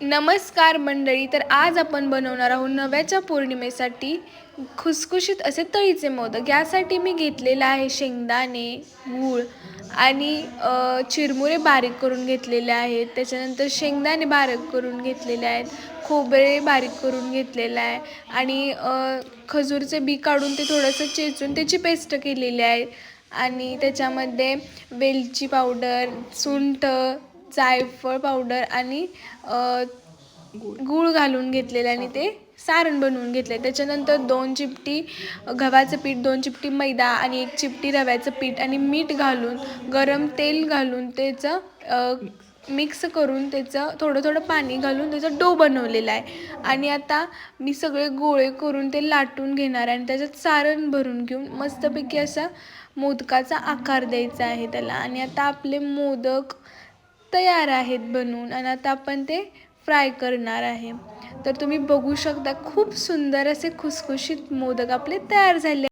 नमस्कार मंडळी. तर आज आपण बनवणार आहोत नव्याच्या पौर्णिमेसाठी खुसखुशीत असे तळीचे मोदक. यासाठी मी घेतलेला आहे शेंगदाणे, गूळ आणि चिरमुरे बारीक करून घेतलेले आहेत. त्याच्यानंतर शेंगदाणे बारीक करून घेतलेले आहेत, खोबरे बारीक करून घेतलेलं आहे आणि खजूरचे बी काढून ते थोडंसं चेचून त्याची पेस्ट केलेली आहे आणि त्याच्यामध्ये वेलची पावडर, सुंठ, जायफळ पावडर आणि गूळ घालून घेतलेलं आणि ते सारण बनवून घेतले. त्याच्यानंतर 2 चिमटी गव्हाचं पीठ, 2 चिमटी मैदा आणि 1 चिमटी रव्याचं पीठ आणि मीठ घालून गरम तेल घालून त्याचं मिक्स करून त्याचं थोडं थोडं पाणी घालून त्याचा डो बनवलेला आहे. आणि आता मी सगळे गोळे करून ते लाटून घेणार आहे आणि त्याच्यात सारण भरून घेऊन मस्तपैकी असा मोदकाचा आकार द्यायचा आहे त्याला. आणि आता आपले मोदक तयार आहेत बनवून आणि आता आपण ते फ्राय करणार आहे. तर तुम्ही बघू शकता खूप सुंदर असे खुसखुशीत मोदक आपले तयार झाले.